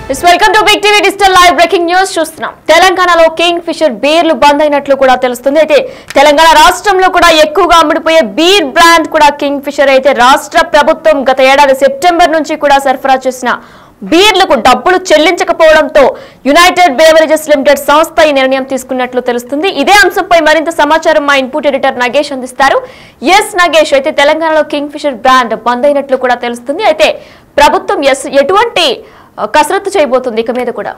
Welcome to big TV digital live breaking news చూస్తున్నాం. తెలంగాణలో king fissure బీర్లు బంద్ అయినట్లు కూడా తెలుస్తుంది. అయితే తెలంగాణ రాష్ట్రంలో కూడా ఎక్కువగా అమ్ముడుపోయే బీర్ బ్రాండ్ కూడా కింగ్ ఫిషర్. అయితే రాష్ట్ర ప్రభుత్వం గత ఏడాది సెప్టెంబర్ నుంచి కూడా సరఫరా చేసిన బీర్లకు డబ్బులు చెల్లించకపోవడంతో యునైటెడ్ బేవరేజెస్ లిమిటెడ్ సంస్థ ఈ నిర్ణయం తీసుకున్నట్లు తెలుస్తుంది. ఇదే అంశంపై మరింత సమాచారం మా ఇన్పుట్ ఎడిటర్ నగేష్ అందిస్తారు. ఎస్ నగేష్, అయితే తెలంగాణలో కింగ్ ఫిషర్ బ్రాండ్ బంద్ అయినట్లు కూడా తెలుస్తుంది. అయితే ప్రభుత్వం ఎటువంటి కసరత్తు చేయబోతుంది ఇక మీద కూడా?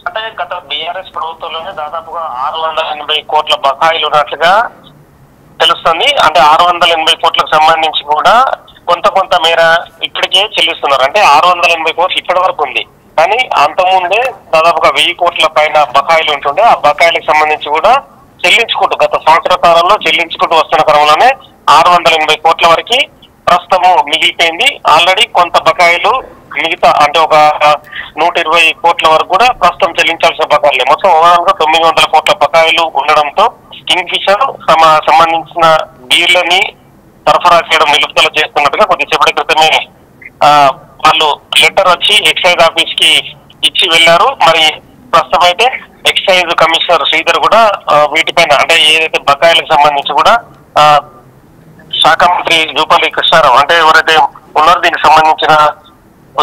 అంటే గత బీఆర్ఎస్ ప్రభుత్వంలోనే దాదాపుగా 680 కోట్ల బకాయిలు ఉన్నట్లుగా తెలుస్తుంది. అంటే 680 కోట్లకు సంబంధించి కూడా కొంత మేర ఇప్పటికే చెల్లిస్తున్నారు. అంటే 680 కోట్లు ఇప్పటి వరకు ఉంది, కానీ అంతకుముందే దాదాపుగా 1000 కోట్ల పైన బకాయిలు ఉంటుండే. ఆ బకాయిలకు సంబంధించి కూడా చెల్లించుకుంటూ గత సంవత్సర కాలంలో చెల్లించుకుంటూ వస్తున్న క్రమంలోనే 680 కోట్ల వరకు ప్రస్తుతము మిగిలిపోయింది. ఆల్రెడీ కొంత బకాయిలు మిగతా అంటే ఒక 120 కోట్ల వరకు కూడా ప్రస్తుతం చెల్లించాల్సిన బకాయిలు మొత్తం ఓవరాల్గా 900 కోట్ల బకాయిలు ఉండడంతో కింగ్ ఫిషర్ సంబంధించిన బీర్లని సరఫరా చేయడం నిలుపుదల చేస్తున్నట్టుగా కొద్దిసేపటి క్రితమే వాళ్ళు లెటర్ వచ్చి ఎక్సైజ్ ఆఫీస్ కి ఇచ్చి వెళ్లారు. మరి ప్రస్తుతం అయితే ఎక్సైజ్ కమిషనర్ శ్రీధర్ కూడా వీటిపైన అంటే ఏదైతే బకాయిలకు సంబంధించి కూడా శాఖ మంత్రి జూపల్లి కృష్ణారావు అంటే ఎవరైతే ఉన్నారో దీనికి సంబంధించిన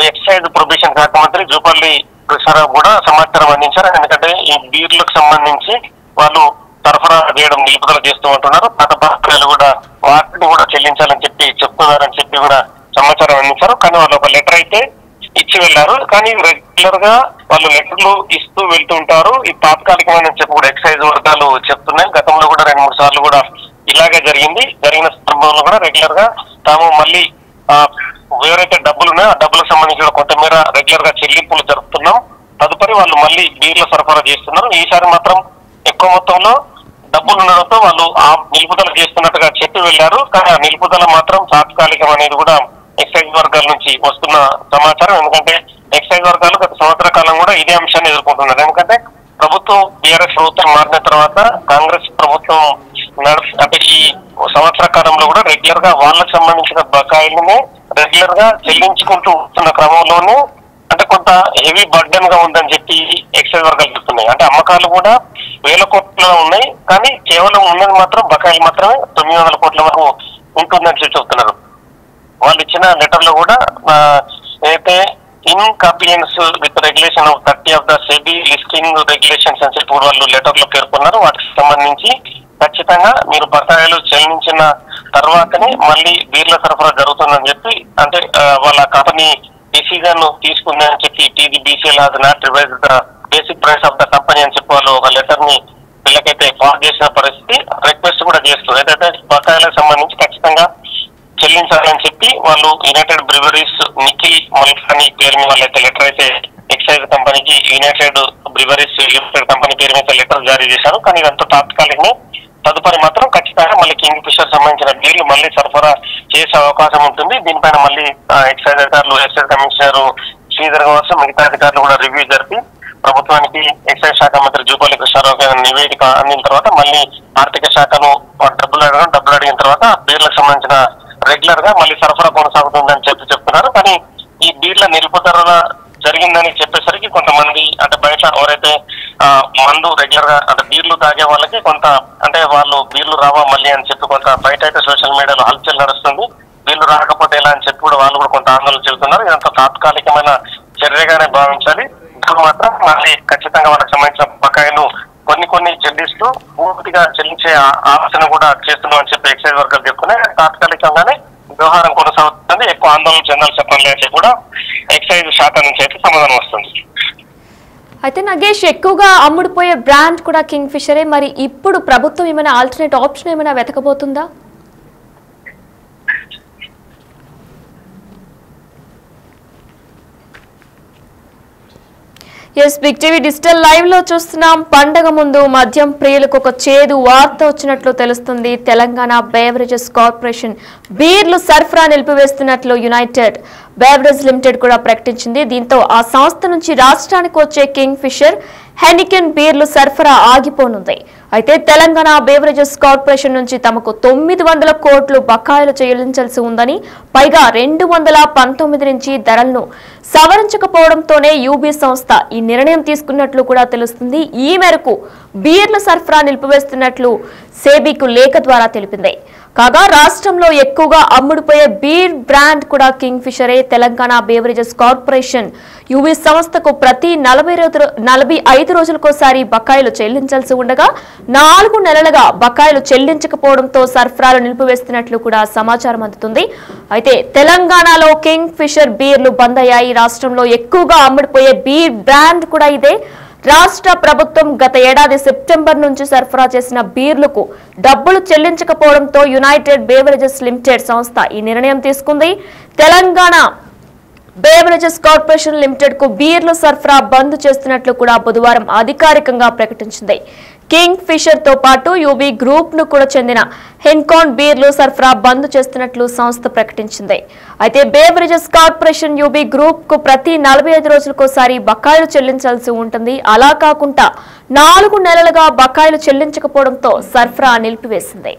ఎక్సైజ్ ప్రొబేషన్ శాఖ మంత్రి జూపల్లి కృష్ణారావు కూడా సమాచారం అందించారు. ఎందుకంటే ఈ బీర్లకు సంబంధించి వాళ్ళు సరఫరా చేయడం నిలుపుదల చేస్తూ ఉంటున్నారు. పాత బకాయిలు కూడా వాటిని కూడా చెల్లించాలని చెప్తున్నారని చెప్పి కూడా సమాచారం అందించారు. కానీ వాళ్ళు ఒక లెటర్ అయితే ఇచ్చి వెళ్లారు. కానీ రెగ్యులర్ గా వాళ్ళు లెటర్లు ఇస్తూ వెళ్తుంటారు. ఈ తాత్కాలికమైన చెప్పి కూడా ఎక్సైజ్ వర్గాలు చెప్తున్నాయి. గతంలో కూడా 2-3 సార్లు కూడా ఇలాగే జరిగిన సందర్భంలో కూడా రెగ్యులర్ గా తాము మళ్ళీ ఎవరైతే డబ్బులు ఉన్నాయో ఆ డబ్బులకు సంబంధించిన కొంతమేర రెగ్యులర్ గా చెల్లింపులు జరుపుతున్నాం, తదుపరి వాళ్ళు మళ్ళీ బీర్ల సరఫరా చేస్తున్నారు. ఈసారి మాత్రం ఎక్కువ మొత్తంలో డబ్బులు ఉండడంతో వాళ్ళు ఆ నిలుపుదల చేస్తున్నట్టుగా చెప్పి వెళ్లారు. కానీ ఆ నిలుపుదల మాత్రం తాత్కాలికం అనేది కూడా ఎక్సైజ్ వర్గాల నుంచి వస్తున్న సమాచారం. ఎందుకంటే ఎక్సైజ్ వర్గాలు గత సంవత్సర కాలం కూడా ఇదే అంశాన్ని ఎదుర్కొంటున్నారు. ఎందుకంటే ప్రభుత్వం బీఆర్ఎస్ ప్రభుత్వం మారిన తర్వాత కాంగ్రెస్ ప్రభుత్వం అంటే ఈ సంవత్సర కాలంలో కూడా రెగ్యులర్ గా వాళ్ళకి సంబంధించిన బకాయిలని రెగ్యులర్ గా చెల్లించుకుంటూ వస్తున్న క్రమంలోనే అంటే కొంత హెవీ బర్డెన్ గా ఉందని చెప్పి ఎక్సైజ్ వర్గాలు చెప్తున్నాయి. అంటే అమ్మకాలు కూడా 1000 కోట్ల ఉన్నాయి, కానీ కేవలం ఉన్నది మాత్రం బకాయిలు మాత్రమే 900 కోట్ల వరకు ఉంటుందని చెప్పి చెప్తున్నారు. వాళ్ళు ఇచ్చిన లెటర్ లో కూడా అయితే in complains with regulation of 30 of the SEBI listing regulations అని చెప్పి వాళ్ళు లెటర్ లో పేర్కొన్నారు. వాటికి సంబంధించి ఖచ్చితంగా మీరు బకాయిలు చెల్లించిన తర్వాతనే మళ్ళీ బీర్ల సరఫరా జరుగుతుందని చెప్పి అంటే వాళ్ళ కంపెనీ డిసిజన్ తీసుకుందని చెప్పి TGBCL has not revise the basic price of the company అని చెప్పి వాళ్ళు ఒక లెటర్ ని వీళ్ళకైతే పాస్ చేసిన పరిస్థితి, రిక్వెస్ట్ కూడా చేస్తుంది. ఏదైతే బకాయిలకు సంబంధించి ఖచ్చితంగా చెల్లించాలని చెప్పి వాళ్ళు యునైటెడ్ బ్రివరీస్ నిఖిల్ మల్కానీ పేరు మీద వాళ్ళైతే లెటర్ అయితే ఎక్సైజ్ కంపెనీకి యునైటెడ్ బ్రివరీస్ లిమిటెడ్ కంపెనీ పేరు మీద లెటర్ జారీ చేశారు. కానీ ఇదంతా తాత్కాలికమే, తదుపరి మాత్రం ఖచ్చితంగా మళ్ళీ కింగ్ ఫిషర్ సంబంధించిన బీర్లు మళ్ళీ సరఫరా చేసే అవకాశం ఉంటుంది. దీనిపైన మళ్ళీ ఎక్సైజ్ అధికారులు ఎక్సైజ్ కమిషనర్ శ్రీధర్ కావచ్చు మిగతా అధికారులు కూడా రివ్యూ జరిపి ప్రభుత్వానికి ఎక్సైజ్ శాఖ మంత్రి జూపల్లి కృష్ణారావు నివేదిక అందిన తర్వాత మళ్ళీ ఆర్థిక శాఖను డబ్బులు అడిగిన తర్వాత బీర్లకు సంబంధించిన రెగ్యులర్ గా మళ్ళీ సరఫరా కొనసాగుతుందని చెప్తున్నారు. కానీ ఈ బీర్ల నిలుపుదల జరిగిందని చెప్పేసరికి కొంతమంది అంటే బయట ఎవరైతే మందు రెగ్యులర్ గా అంటే బీర్లు తాగే వాళ్ళకి కొంత అంటే వాళ్ళు బీర్లు రావా మళ్ళీ అని చెప్పి కొంత బయట అయితే సోషల్ మీడియాలో హల్చల్ నడుస్తుంది. బీర్లు రాకపోతే ఎలా అని చెప్పి కూడా వాళ్ళు కూడా కొంత ఆందోళన చెబుతున్నారు. ఇదంతా తాత్కాలికమైన చర్యగానే భావించాలి. ఇప్పుడు మాత్రం మళ్ళీ ఖచ్చితంగా వాళ్ళకి సంబంధించిన బకాయిలు కొన్ని చెల్లిస్తూ పూర్తిగా చెల్లించే ఆలోచన కూడా చేస్తున్నాం అని చెప్పి ఎక్సైజ్ వర్గాలు చెప్తున్నాయి. తాత్కాలికంగానే వ్యవహారం కొనసాగుతుంది, ఎక్కువ ఆందోళన చెందాల్సిన పని లేని కూడా ఎక్సైజ్ శాఖ నుంచి అయితే సమాధానం వస్తుంది. అయితే నగేష్, ఎక్కువగా అమ్ముడుపోయే బ్రాండ్ కూడా కింగ్ ఫిషరే. మరి ఇప్పుడు ప్రభుత్వం ఏమైనా ఆల్టర్నేట్ ఆప్షన్ ఏమైనా వెతకబోతుందా? Yes, big TV digital live లో చూస్తున్నాం. పండగ ముందు మద్యం ప్రియులకు ఒక చేదు వార్త వచ్చినట్లు తెలుస్తుంది. తెలంగాణ బేవరేజెస్ కార్పొరేషన్ బీర్లు సరఫరా నిలిపివేస్తున్నట్లు యునైటెడ్ బేవరేజ్ లిమిటెడ్ కూడా ప్రకటించింది. దీంతో ఆ సంస్థ నుంచి రాష్ట్రానికి వచ్చే కింగ్ ఫిషర్, హెనికెన్ బీర్లు సరఫరా ఆగిపోనుంది. అయితే తెలంగాణ బేవరేజెస్ కార్పొరేషన్ నుంచి తమకు 900 కోట్లు బకాయిలు చెల్లించాల్సి ఉందని, పైగా 219 నుంచి ధరలను సవరించకపోవడంతోనే యూబీ సంస్థ ఈ నిర్ణయం తీసుకున్నట్లు కూడా తెలుస్తుంది. ఈ మేరకు బీర్ల సరఫరా నిలిపివేస్తున్నట్లు సేబీకు లేఖ ద్వారా తెలిపింది. కాగా రాష్ట్రంలో ఎక్కువగా అమ్ముడుపోయే బీర్ బ్రాండ్ కూడా కింగ్ ఫిషరే. తెలంగాణ బేవరేజెస్ కార్పొరేషన్ యూబీ సంస్థకు ప్రతి 45 రోజులకోసారి బకాయిలు చెల్లించాల్సి ఉండగా 4 నెలలుగా బకాయిలు చెల్లించకపోవడంతో సరఫరాలు నిలిపివేస్తున్నట్లు కూడా సమాచారం అందుతుంది. అయితే తెలంగాణలో కింగ్ ఫిషర్ బీర్లు బంద్ అయ్యాయి. రాష్ట్రంలో ఎక్కువగా అమ్ముడుపోయే బీర్ బ్రాండ్ కూడా ఇదే. రాష్ట్ర ప్రభుత్వం గత ఏడాది సెప్టెంబర్ నుంచి సరఫరా చేసిన బీర్లకు డబ్బులు చెల్లించకపోవడంతో యునైటెడ్ బేవరేజెస్ లిమిటెడ్ సంస్థ ఈ నిర్ణయం తీసుకుంది. తెలంగాణ బేవరేజెస్ కార్పొరేషన్ లిమిటెడ్ కు బీర్లు సరఫరా బంద్ చేస్తున్నట్లు కూడా బుధవారం అధికారికంగా ప్రకటించింది. కింగ్ ఫిషర్ తో పాటు యూబీ గ్రూప్ ను కూడా చెందిన హెన్కాన్ బీర్లు సరఫరా బంద్ చేస్తున్నట్లు సంస్థ ప్రకటించింది. అయితే బేవరేజెస్ కార్పొరేషన్ యూబీ గ్రూప్ కు ప్రతి 45 రోజులకోసారి బకాయిలు చెల్లించాల్సి ఉంటుంది. అలా కాకుండా 4 నెలలుగా బకాయిలు చెల్లించకపోవడంతో సరఫరా నిలిపివేసింది.